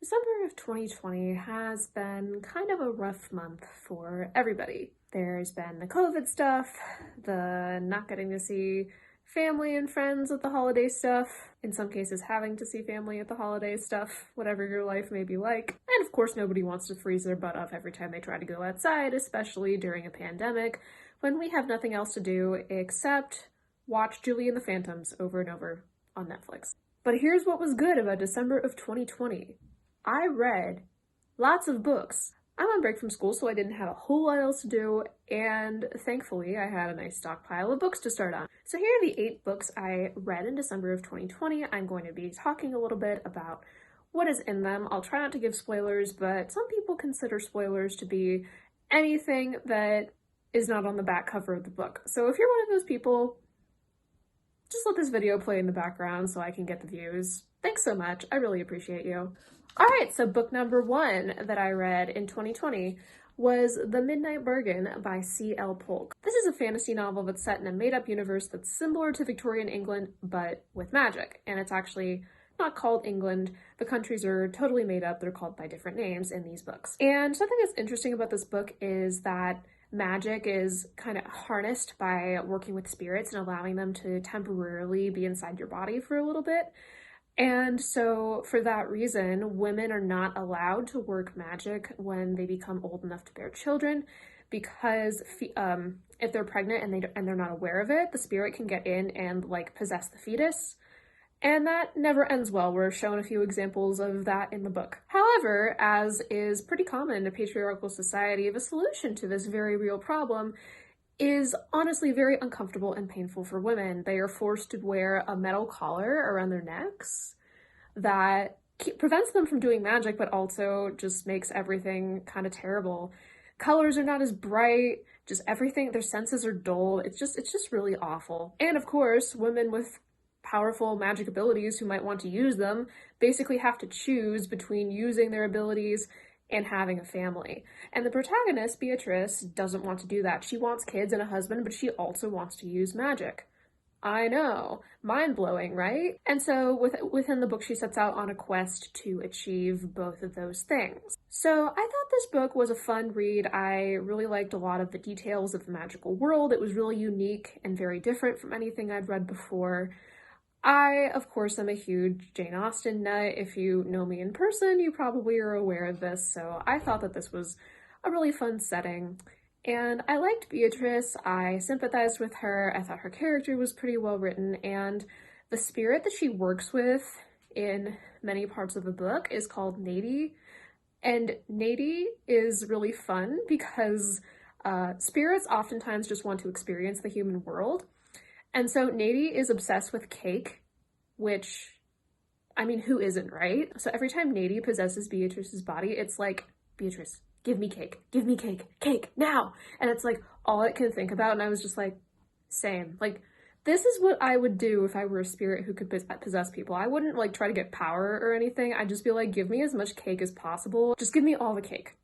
December of 2020 has been kind of a rough month for everybody. There's been the COVID stuff, the not getting to see family and friends at the holiday stuff, in some cases having to see family at the holiday stuff, whatever your life may be like. And of course, nobody wants to freeze their butt off every time they try to go outside, especially during a pandemic, when we have nothing else to do except watch Julie and the Phantoms over and over on Netflix. But here's what was good about December of 2020. I read lots of books. I'm on break from school, so I didn't have a whole lot else to do, and thankfully I had a nice stockpile of books to start on. So here are the 8 books I read in December of 2020. I'm going to be talking a little bit about what is in them. I'll try not to give spoilers, but some people consider spoilers to be anything that is not on the back cover of the book. So if you're one of those people, just let this video play in the background so I can get the views. Thanks so much. I really appreciate you. All right, so book number 1 that I read in 2020 was The Midnight Bargain by C.L. Polk. This is a fantasy novel that's set in a made-up universe that's similar to Victorian England, but with magic. And it's actually not called England. The countries are totally made up. They're called by different names in these books. And something that's interesting about this book is that magic is kind of harnessed by working with spirits and allowing them to temporarily be inside your body for a little bit. And so for that reason, women are not allowed to work magic when they become old enough to bear children, because if they're pregnant and they're not aware of it, the spirit can get in and like possess the fetus. And that never ends well. We're shown a few examples of that in the book. However, as is pretty common in a patriarchal society, the solution to this very real problem is honestly very uncomfortable and painful for women. They are forced to wear a metal collar around their necks that prevents them from doing magic, but also just makes everything kind of terrible. Colors are not as bright, just everything, their senses are dull. It's just really awful. And of course, women with powerful magic abilities who might want to use them basically have to choose between using their abilities and having a family. And the protagonist, Beatrice, doesn't want to do that. She wants kids and a husband, but she also wants to use magic. I know, mind-blowing, right? And so within the book, she sets out on a quest to achieve both of those things. So I thought this book was a fun read. I really liked a lot of the details of the magical world. It was really unique and very different from anything I'd read before. I, of course, am a huge Jane Austen nut. If you know me in person, you probably are aware of this, so I thought that this was a really fun setting. And I liked Beatrice, I sympathized with her, I thought her character was pretty well written, and the spirit that she works with in many parts of the book is called Nady. And Nady is really fun because spirits oftentimes just want to experience the human world. And so Nady is obsessed with cake, which, I mean, who isn't, right? So every time Nady possesses Beatrice's body, it's like, Beatrice, give me cake, cake, now. And it's like all it can think about. And I was just like, same. Like, this is what I would do if I were a spirit who could possess people. I wouldn't like try to get power or anything. I'd just be like, give me as much cake as possible. Just give me all the cake.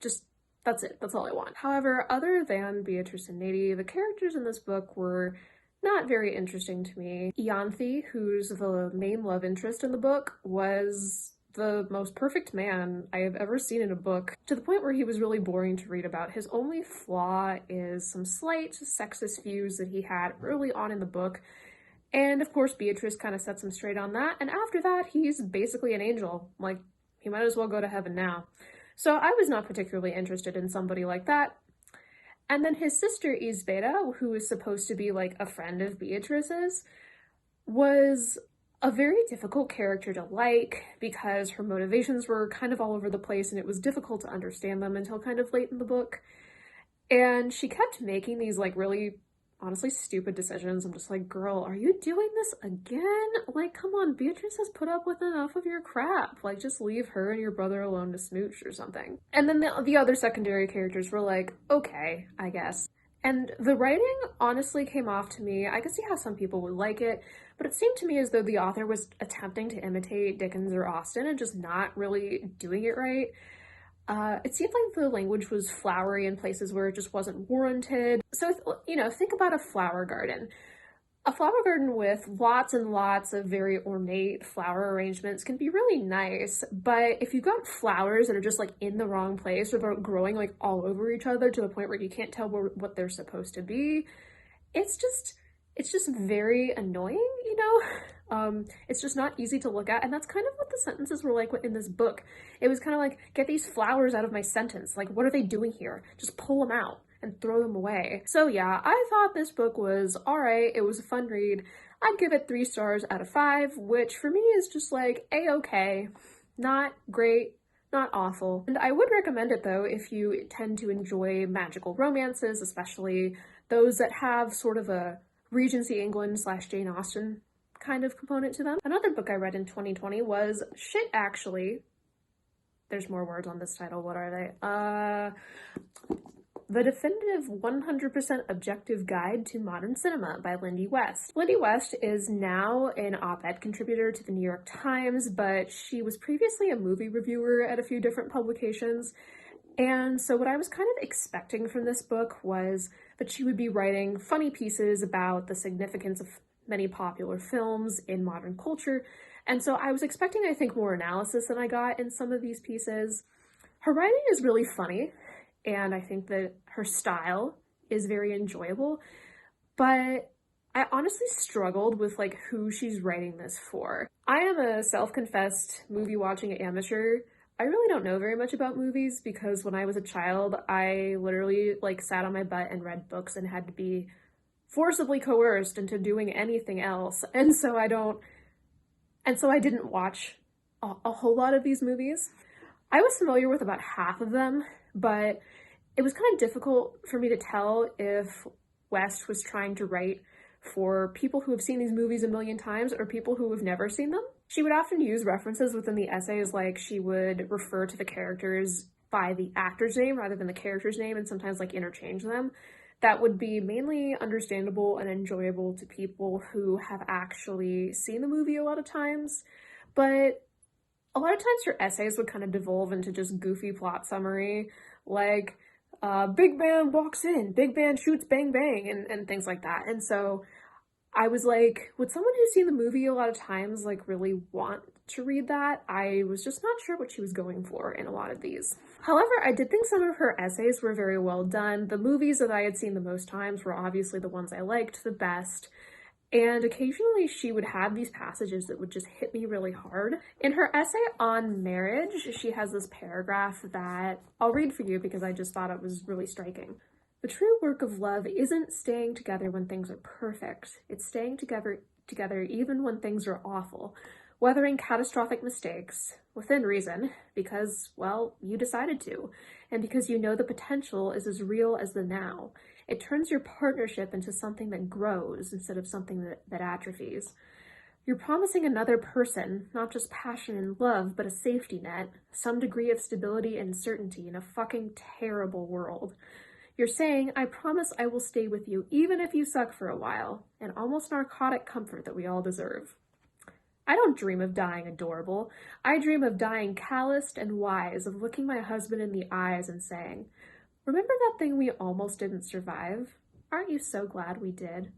That's it. That's all I want. However, other than Beatrice and Nady, the characters in this book were not very interesting to me. Ianthe, who's the main love interest in the book, was the most perfect man I have ever seen in a book, to the point where he was really boring to read about. His only flaw is some slight sexist views that he had early on in the book, and of course Beatrice kind of sets him straight on that, and after that he's basically an angel. Like, he might as well go to heaven now. So I was not particularly interested in somebody like that. And then his sister Isbeta, who is supposed to be like a friend of Beatrice's, was a very difficult character to like because her motivations were kind of all over the place and it was difficult to understand them until kind of late in the book. And she kept making these like really honestly stupid decisions. I'm just like, girl, are you doing this again? Like, come on, Beatrice has put up with enough of your crap. Like, just leave her and your brother alone to smooch or something. And then the other secondary characters were like, okay, I guess. And the writing honestly came off to me, I could see how some people would like it, but it seemed to me as though the author was attempting to imitate Dickens or Austen and just not really doing it right. It seemed like the language was flowery in places where it just wasn't warranted. So, you know, think about a flower garden. A flower garden with lots and lots of very ornate flower arrangements can be really nice, but if you've got flowers that are just like in the wrong place or they're growing like all over each other to the point where you can't tell what they're supposed to be, it's just very annoying, you know? It's just not easy to look at, and that's kind of what the sentences were like in this book. It was kind of like, get these flowers out of my sentence. Like, what are they doing here? Just pull them out and throw them away. So yeah, I thought this book was alright. It was a fun read. I'd give it 3 stars out of 5, which for me is just like a-okay. Not great, not awful. And I would recommend it though if you tend to enjoy magical romances, especially those that have sort of a Regency England / Jane Austen kind of component to them. Another book I read in 2020 was Shit Actually. There's more words on this title. What are they? The Definitive 100% Objective Guide to Modern Cinema by Lindy West. Lindy West is now an op-ed contributor to the New York Times, but she was previously a movie reviewer at a few different publications. And so what I was kind of expecting from this book was that she would be writing funny pieces about the significance of many popular films in modern culture. And so I was expecting, I think, more analysis than I got in some of these pieces. Her writing is really funny, and I think that her style is very enjoyable, but I honestly struggled with like who she's writing this for. I am a self-confessed movie watching amateur. I really don't know very much about movies because when I was a child, I literally like sat on my butt and read books and had to be forcibly coerced into doing anything else. And so I didn't watch a whole lot of these movies. I was familiar with about half of them, but it was kind of difficult for me to tell if West was trying to write for people who have seen these movies a million times or people who have never seen them. She would often use references within the essays, like she would refer to the characters by the actor's name rather than the character's name, and sometimes like interchange them. That would be mainly understandable and enjoyable to people who have actually seen the movie a lot of times, but a lot of times her essays would kind of devolve into just goofy plot summary, like big man walks in, big man shoots, bang bang, and things like that. And so I was like, would someone who's seen the movie a lot of times like really want to read that? I was just not sure what she was going for in a lot of these. However, I did think some of her essays were very well done. The movies that I had seen the most times were obviously the ones I liked the best. And occasionally she would have these passages that would just hit me really hard. In her essay on marriage, she has this paragraph that I'll read for you because I just thought it was really striking. The true work of love isn't staying together when things are perfect. It's staying together even when things are awful, weathering catastrophic mistakes, within reason, because, well, you decided to, and because you know the potential is as real as the now. It turns your partnership into something that grows instead of something that atrophies. You're promising another person, not just passion and love, but a safety net, some degree of stability and certainty in a fucking terrible world. You're saying, I promise I will stay with you, even if you suck for a while, an almost narcotic comfort that we all deserve. I don't dream of dying adorable. I dream of dying calloused and wise, of looking my husband in the eyes and saying, remember that thing we almost didn't survive? Aren't you so glad we did?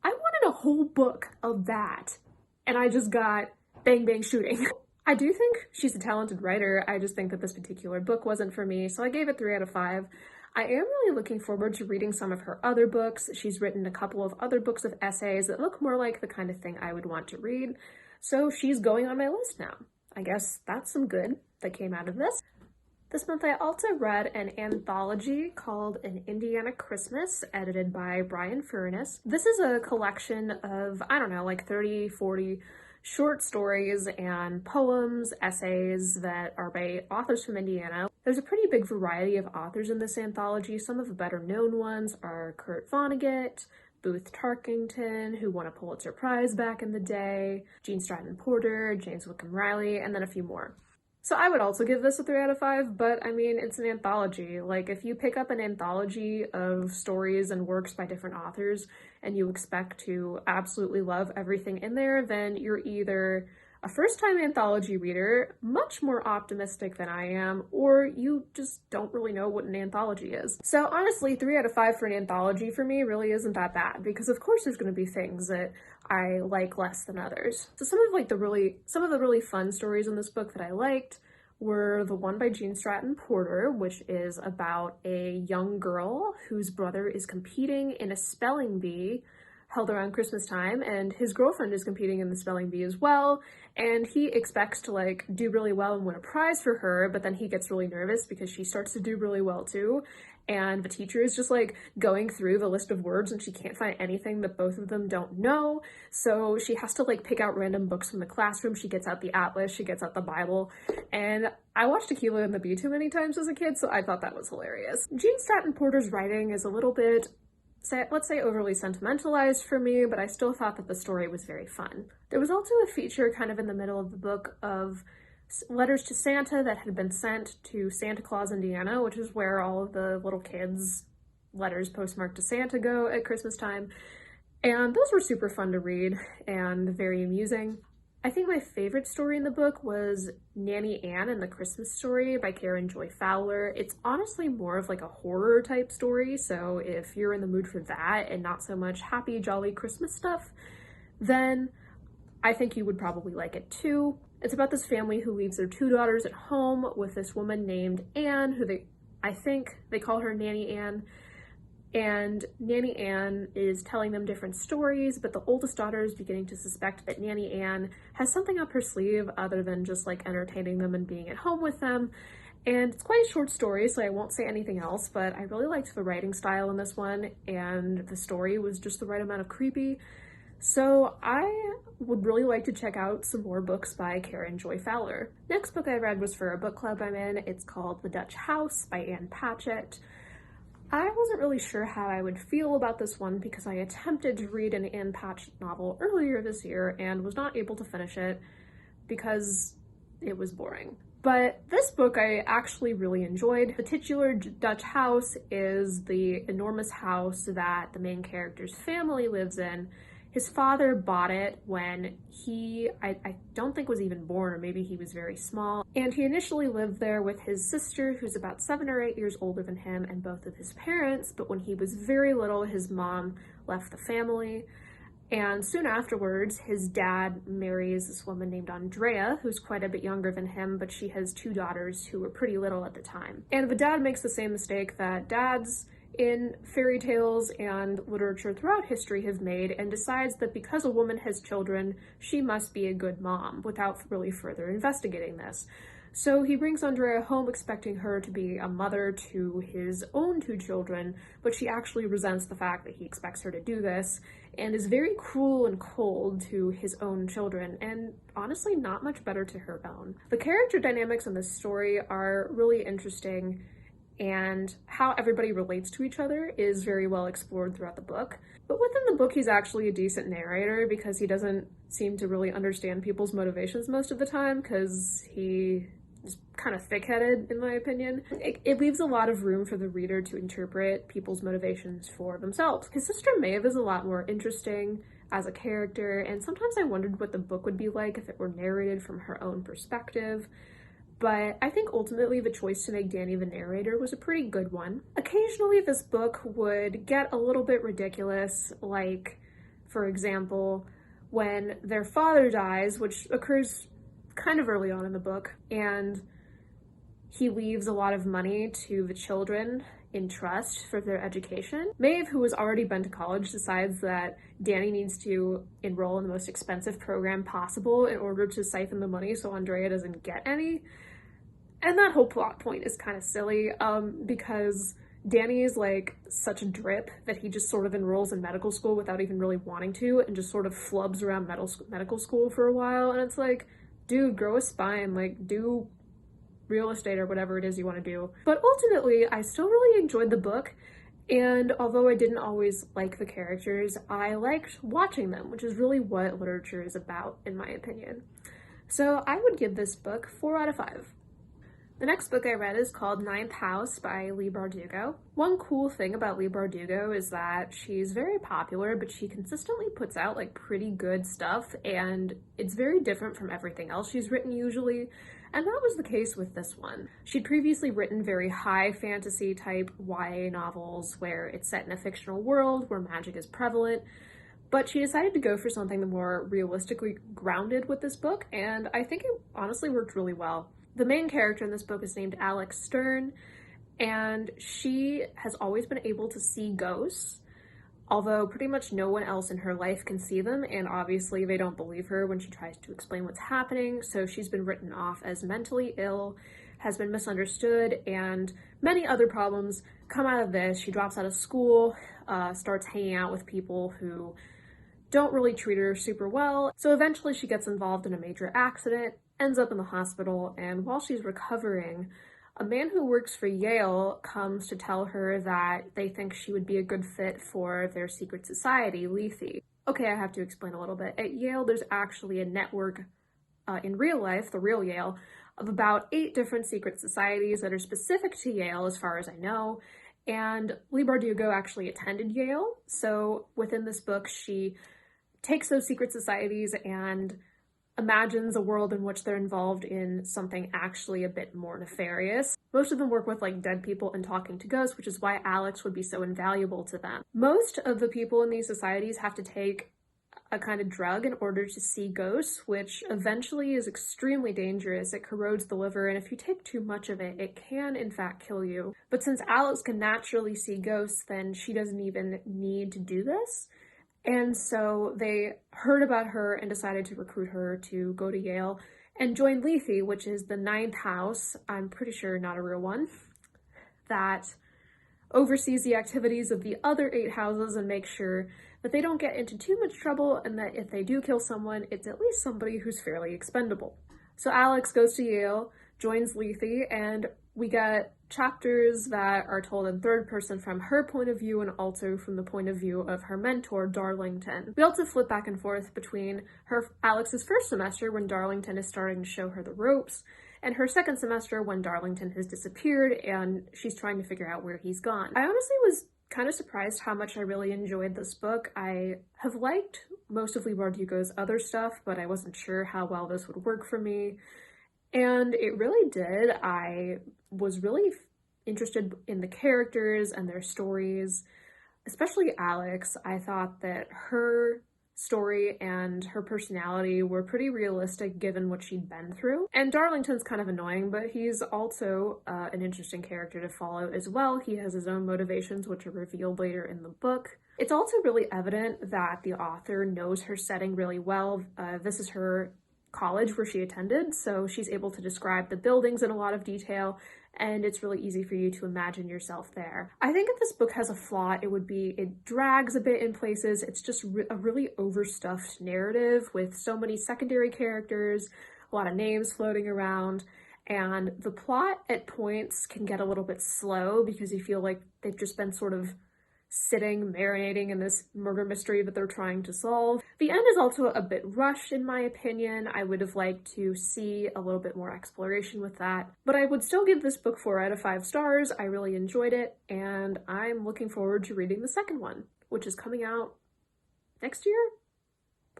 I wanted a whole book of that, and I just got bang bang shooting. I do think she's a talented writer. I just think that this particular book wasn't for me, so I gave it 3 out of 5. I am really looking forward to reading some of her other books. She's written a couple of other books of essays that look more like the kind of thing I would want to read, so she's going on my list now. I guess that's some good that came out of this. This month I also read an anthology called An Indiana Christmas, edited by Bryan Furuness. This is a collection of, I don't know, like 30, 40 short stories and poems, essays that are by authors from Indiana. There's a pretty big variety of authors in this anthology. Some of the better known ones are Kurt Vonnegut, Booth Tarkington, who won a Pulitzer Prize back in the day, Gene Stratton Porter, James Whitcomb Riley, and then a few more. So I would also give this a 3 out of 5, but I mean, it's an anthology. Like, if you pick up an anthology of stories and works by different authors and you expect to absolutely love everything in there, then you're either a first-time anthology reader, much more optimistic than I am, or you just don't really know what an anthology is. So honestly, 3 out of 5 for an anthology for me really isn't that bad, because of course there's going to be things that I like less than others. So some of the really fun stories in this book that I liked were the one by Gene Stratton Porter, which is about a young girl whose brother is competing in a spelling bee held around Christmas time, and his girlfriend is competing in the spelling bee as well, and he expects to like do really well and win a prize for her, but then he gets really nervous because she starts to do really well too, and the teacher is just like going through the list of words and she can't find anything that both of them don't know, so she has to like pick out random books from the classroom. She gets out the atlas, she gets out the Bible, and I watched Kyla and the Bee too many times as a kid, so I thought that was hilarious. Gene Stratton Porter's writing is a little bit, let's say, overly sentimentalized for me, but I still thought that the story was very fun. There was also a feature kind of in the middle of the book of letters to Santa that had been sent to Santa Claus, Indiana, which is where all of the little kids' letters postmarked to Santa go at Christmas time. And those were super fun to read and very amusing. I think my favorite story in the book was Nanny Ann and the Christmas Story by Karen Joy Fowler. It's honestly more of like a horror type story, so if you're in the mood for that and not so much happy, jolly Christmas stuff, then I think you would probably like it too. It's about this family who leaves their 2 daughters at home with this woman named Ann, who I think they call her Nanny Ann. And Nanny Ann is telling them different stories, but the oldest daughter is beginning to suspect that Nanny Ann has something up her sleeve other than just like entertaining them and being at home with them. And it's quite a short story, so I won't say anything else, but I really liked the writing style in this one, and the story was just the right amount of creepy. So I would really like to check out some more books by Karen Joy Fowler. Next book I read was for a book club I'm in. It's called The Dutch House by Ann Patchett. I wasn't really sure how I would feel about this one because I attempted to read an Ann Patchett novel earlier this year and was not able to finish it because it was boring. But this book I actually really enjoyed. The titular Dutch house is the enormous house that the main character's family lives in. His father bought it when I don't think was even born, or maybe he was very small. And he initially lived there with his sister, who's about 7 or 8 years older than him, and both of his parents. But when he was very little, his mom left the family. And soon afterwards, his dad marries this woman named Andrea, who's quite a bit younger than him, but she has 2 daughters who were pretty little at the time. And the dad makes the same mistake that dads in fairy tales and literature throughout history have made, and decides that because a woman has children, she must be a good mom, without really further investigating this. So he brings Andrea home expecting her to be a mother to his own 2 children, but she actually resents the fact that he expects her to do this, and is very cruel and cold to his own children, and honestly not much better to her own. The character dynamics in this story are really interesting, and how everybody relates to each other is very well explored throughout the book. But within the book, he's actually a decent narrator because he doesn't seem to really understand people's motivations most of the time, because he is kind of thick-headed, in my opinion. It leaves a lot of room for the reader to interpret people's motivations for themselves. His sister Maeve is a lot more interesting as a character, and sometimes I wondered what the book would be like if it were narrated from her own perspective. But I think ultimately the choice to make Danny the narrator was a pretty good one. Occasionally this book would get a little bit ridiculous, like, for example, when their father dies, which occurs kind of early on in the book, and he leaves a lot of money to the children in trust for their education. Maeve, who has already been to college, decides that Danny needs to enroll in the most expensive program possible in order to siphon the money so Andrea doesn't get any. And that whole plot point is kind of silly, because Danny is like such a drip that he just sort of enrolls in medical school without even really wanting to, and just sort of flubs around medical school for a while, and it's like, dude, grow a spine, like, do real estate or whatever it is you want to do. But ultimately, I still really enjoyed the book, and although I didn't always like the characters, I liked watching them, which is really what literature is about, in my opinion. So I would give this book 4 out of 5. The next book I read is called Ninth House by Leigh Bardugo. One cool thing about Leigh Bardugo is that she's very popular, but she consistently puts out like pretty good stuff, and it's very different from everything else she's written usually, and that was the case with this one. She'd previously written very high fantasy type YA novels where it's set in a fictional world where magic is prevalent, but she decided to go for something more realistically grounded with this book, and I think it honestly worked really well. The main character in this book is named Alex Stern, and she has always been able to see ghosts, although pretty much no one else in her life can see them, and obviously they don't believe her when she tries to explain what's happening, so she's been written off as mentally ill, has been misunderstood, and many other problems come out of this. She drops out of school, starts hanging out with people who don't really treat her super well, so eventually she gets involved in a major accident, ends up in the hospital, and while she's recovering, a man who works for Yale comes to tell her that they think she would be a good fit for their secret society, Leigh. Okay, I have to explain a little bit. At Yale, there's actually a network in real life, the real Yale, of about 8 different secret societies that are specific to Yale as far as I know, and Leigh Bardugo actually attended Yale, so within this book, she takes those secret societies and imagines a world in which they're involved in something actually a bit more nefarious. Most of them work with like dead people and talking to ghosts, which is why Alex would be so invaluable to them. Most of the people in these societies have to take a kind of drug in order to see ghosts, which eventually is extremely dangerous. It corrodes the liver, and if you take too much of it, it can in fact kill you. But since Alex can naturally see ghosts, then she doesn't even need to do this. And so they heard about her and decided to recruit her to go to Yale and join Leigh, which is the 9th house, I'm pretty sure not a real one, that oversees the activities of the other 8 houses and makes sure that they don't get into too much trouble, and that if they do kill someone, it's at least somebody who's fairly expendable. So Alex goes to Yale, joins Leigh, and we get chapters that are told in third person from her point of view and also from the point of view of her mentor, Darlington. We also flip back and forth between Alex's first semester when Darlington is starting to show her the ropes, and her second semester when Darlington has disappeared and she's trying to figure out where he's gone. I honestly was kind of surprised how much I really enjoyed this book. I have liked most of Leigh Bardugo's other stuff, but I wasn't sure how well this would work for me. And it really did. I was really interested in the characters and their stories, especially Alex. I thought that her story and her personality were pretty realistic given what she'd been through. And Darlington's kind of annoying, but he's also an interesting character to follow as well. He has his own motivations, which are revealed later in the book. It's also really evident that the author knows her setting really well. This is her college where she attended, so she's able to describe the buildings in a lot of detail, and it's really easy for you to imagine yourself there. I think if this book has a flaw, it drags a bit in places. It's just a really overstuffed narrative with so many secondary characters, a lot of names floating around, and the plot at points can get a little bit slow because you feel like they've just been sort of sitting, marinating in this murder mystery that they're trying to solve. The end is also a bit rushed, in my opinion. I would have liked to see a little bit more exploration with that, but I would still give this book 4 out of 5 stars. I really enjoyed it, and I'm looking forward to reading the second one, which is coming out next year?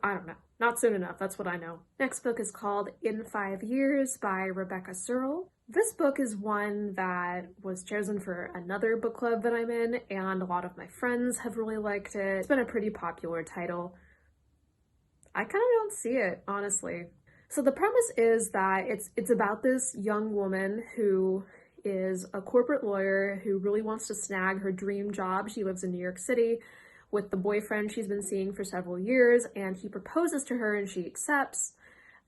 I don't know. Not soon enough, that's what I know. Next book is called In 5 Years by Rebecca Serle. This book is one that was chosen for another book club that I'm in, and a lot of my friends have really liked it. It's been a pretty popular title. I kind of don't see it, honestly. So the premise is that it's about this young woman who is a corporate lawyer who really wants to snag her dream job. She lives in New York City with the boyfriend she's been seeing for several years, and he proposes to her and she accepts,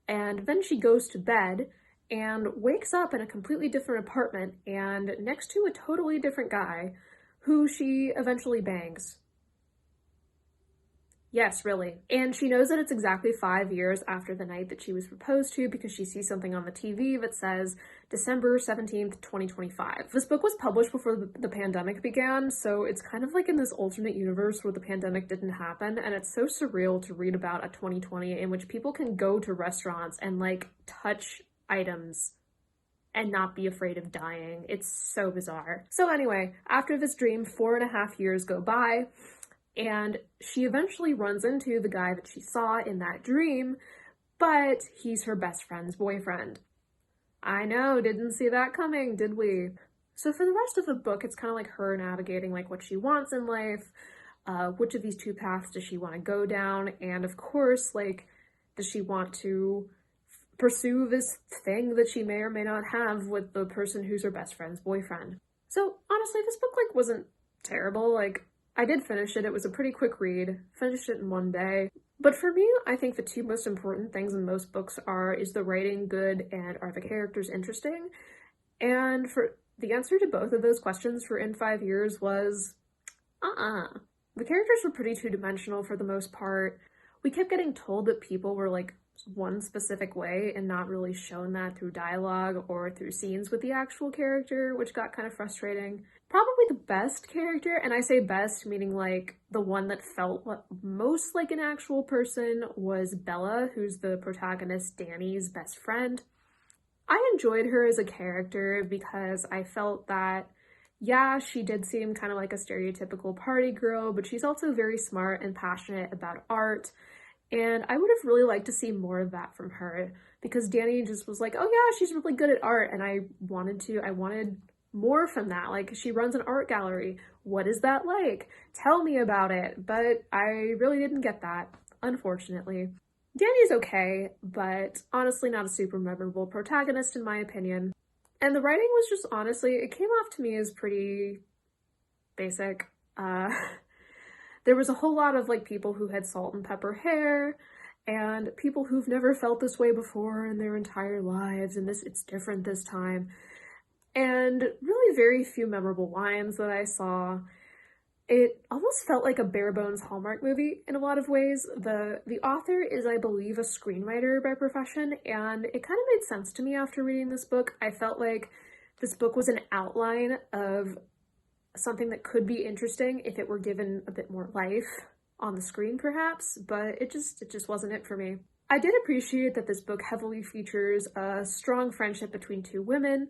and then she goes to bed and wakes up in a completely different apartment and next to a totally different guy who she eventually bangs. Yes, really. And she knows that it's exactly 5 years after the night that she was proposed to because she sees something on the TV that says December 17th, 2025. This book was published before the pandemic began, so it's kind of like in this alternate universe where the pandemic didn't happen, and it's so surreal to read about a 2020 in which people can go to restaurants and like touch items and not be afraid of dying. It's so bizarre. So anyway, after this dream, 4.5 years go by, and she eventually runs into the guy that she saw in that dream, but he's her best friend's boyfriend. I know, didn't see that coming, did we? So for the rest of the book, it's kind of like her navigating like what she wants in life, which of these two paths does she want to go down, and of course, like, does she want to pursue this thing that she may or may not have with the person who's her best friend's boyfriend? So honestly, this book like wasn't terrible. Like, I did finish it. It was a pretty quick read. Finished it in one day. But for me, I think the two most important things in most books is the writing good and are the characters interesting? And for the answer to both of those questions for In 5 Years was, The characters were pretty two-dimensional for the most part. We kept getting told that people were like one specific way and not really shown that through dialogue or through scenes with the actual character, which got kind of frustrating. Probably the best character, and I say best meaning like the one that felt most like an actual person, was Bella, who's the protagonist Danny's best friend. I enjoyed her as a character because I felt that, yeah, she did seem kind of like a stereotypical party girl, but she's also very smart and passionate about art. And I would have really liked to see more of that from her, because Danny just was like, oh yeah, she's really good at art, and I wanted more from that. Like, she runs an art gallery. What is that like? Tell me about it. But I really didn't get that, unfortunately. Danny's okay, but honestly not a super memorable protagonist in my opinion. And the writing was just, honestly, it came off to me as pretty basic. There was a whole lot of like people who had salt and pepper hair, and people who've never felt this way before in their entire lives, and it's different this time. And really very few memorable lines that I saw. It almost felt like a bare bones Hallmark movie in a lot of ways. The author is, I believe, a screenwriter by profession, and it kind of made sense to me after reading this book. I felt like this book was an outline of something that could be interesting if it were given a bit more life on the screen, perhaps, but it just wasn't it for me. I did appreciate that this book heavily features a strong friendship between two women.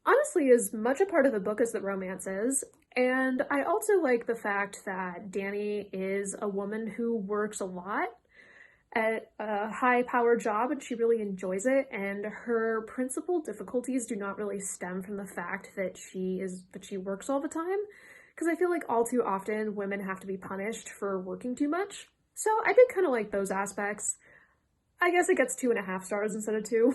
Honestly, as much a part of the book as the romance is. And I also like the fact that Danny is a woman who works a lot at a high-powered job, and she really enjoys it, and her principal difficulties do not really stem from the fact that she works all the time, because I feel like all too often women have to be punished for working too much. So I did kind of like those aspects. I guess it gets 2.5 stars instead of 2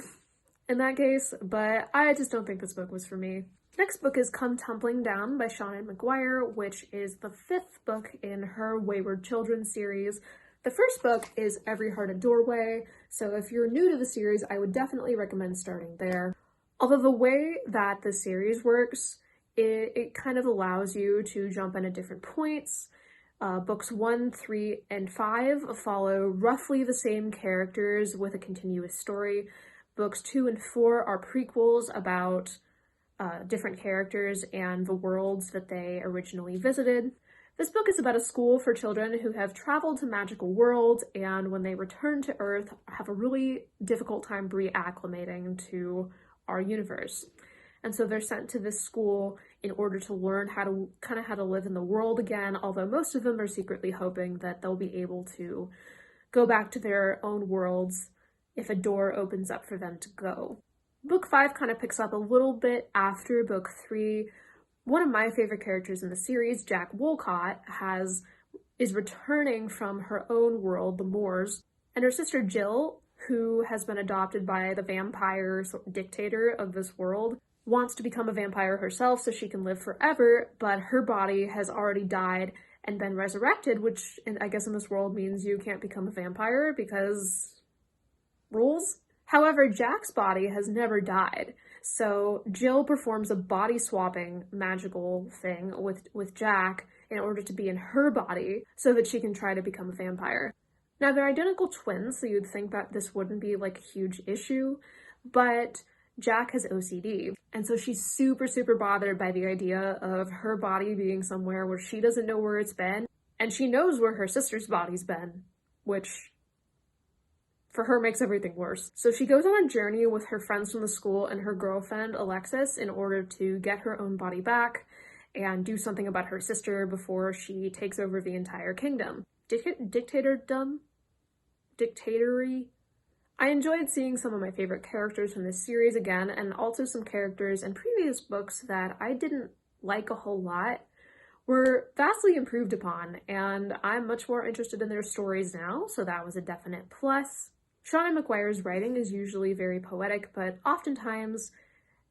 in that case, but I just don't think this book was for me. Next book is Come Tumbling Down by Seanan McGuire, which is the 5th book in her Wayward Children series. The first book is Every Heart a Doorway, so if you're new to the series, I would definitely recommend starting there. Although the way that the series works, it kind of allows you to jump in at different points. Books 1, 3, and 5 follow roughly the same characters with a continuous story. Books 2 and 4 are prequels about different characters and the worlds that they originally visited. This book is about a school for children who have traveled to magical worlds, and when they return to Earth, have a really difficult time reacclimating to our universe. And so they're sent to this school in order to learn how to live in the world again, although most of them are secretly hoping that they'll be able to go back to their own worlds if a door opens up for them to go. Book 5 kind of picks up a little bit after Book 3. One of my favorite characters in the series, Jack Wolcott, is returning from her own world, the Moors, and her sister Jill, who has been adopted by the vampire dictator of this world, wants to become a vampire herself so she can live forever, but her body has already died and been resurrected, which I guess in this world means you can't become a vampire because rules. However, Jack's body has never died, so Jill performs a body-swapping magical thing with Jack in order to be in her body so that she can try to become a vampire. Now, they're identical twins, so you'd think that this wouldn't be like a huge issue, but Jack has OCD, and so she's super, super bothered by the idea of her body being somewhere where she doesn't know where it's been, and she knows where her sister's body's been, which for her makes everything worse. So she goes on a journey with her friends from the school and her girlfriend, Alexis, in order to get her own body back and do something about her sister before she takes over the entire kingdom. Dictatory? I enjoyed seeing some of my favorite characters from this series again, and also some characters in previous books that I didn't like a whole lot were vastly improved upon, and I'm much more interested in their stories now, so that was a definite plus. Seanan McGuire's writing is usually very poetic, but oftentimes,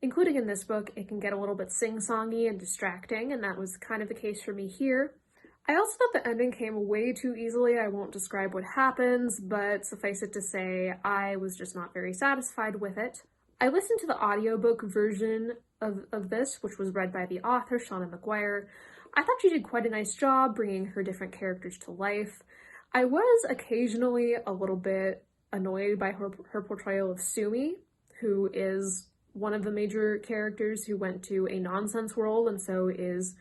including in this book, it can get a little bit sing-songy and distracting, and that was kind of the case for me here. I also thought the ending came way too easily. I won't describe what happens, but suffice it to say, I was just not very satisfied with it. I listened to the audiobook version of this, which was read by the author, Seanan McGuire. I thought she did quite a nice job bringing her different characters to life. I was occasionally a little bit annoyed by her portrayal of Sumi, who is one of the major characters who went to a nonsense world and so is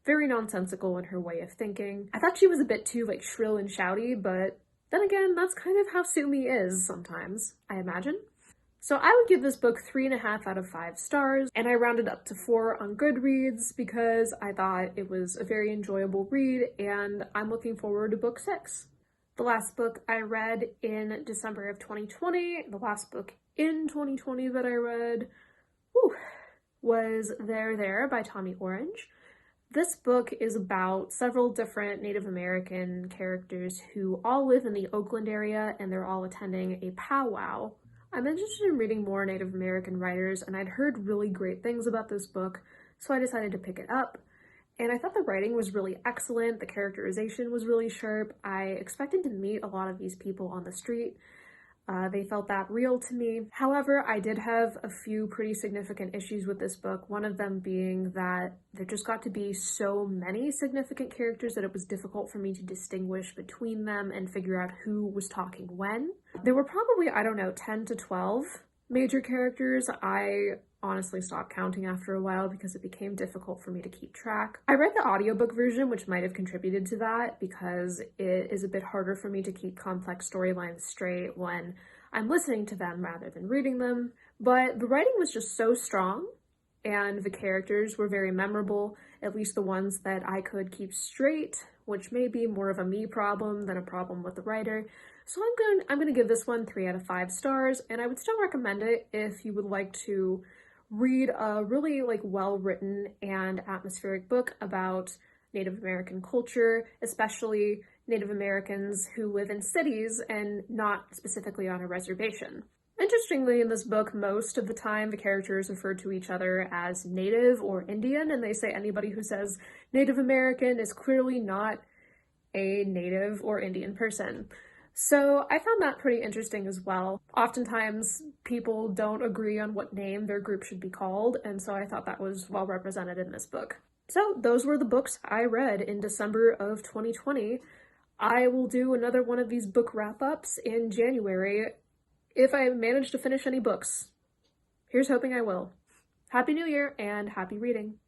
very nonsensical in her way of thinking. I thought she was a bit too shrill and shouty, but then again, that's kind of how Sumi is sometimes, I imagine. So I would give this book 3.5 out of 5 stars, and I rounded up to 4 on Goodreads because I thought it was a very enjoyable read, and I'm looking forward to book 6. The last book I read in December of 2020, the last book in 2020 that I read, was There by Tommy Orange. This book is about several different Native American characters who all live in the Oakland area, and they're all attending a powwow. I'm interested in reading more Native American writers, and I'd heard really great things about this book, so I decided to pick it up. And I thought the writing was really excellent, the characterization was really sharp. I expected to meet a lot of these people on the street. They felt that real to me. However, I did have a few pretty significant issues with this book, one of them being that there just got to be so many significant characters that it was difficult for me to distinguish between them and figure out who was talking when. There were probably, 10 to 12 major characters. I honestly stopped counting after a while because it became difficult for me to keep track. I read the audiobook version, which might have contributed to that because it is a bit harder for me to keep complex storylines straight when I'm listening to them rather than reading them. But the writing was just so strong and the characters were very memorable, at least the ones that I could keep straight, which may be more of a me problem than a problem with the writer. So I'm gonna give this one 3 out of 5 stars, and I would still recommend it if you would like to read a really well-written and atmospheric book about Native American culture, especially Native Americans who live in cities and not specifically on a reservation. Interestingly, in this book, most of the time the characters refer to each other as Native or Indian, and they say anybody who says Native American is clearly not a Native or Indian person. So I found that pretty interesting as well. Oftentimes people don't agree on what name their group should be called, and so I thought that was well represented in this book. So those were the books I read in December of 2020. I will do another one of these book wrap-ups in January if I manage to finish any books. Here's hoping I will. Happy New Year and happy reading.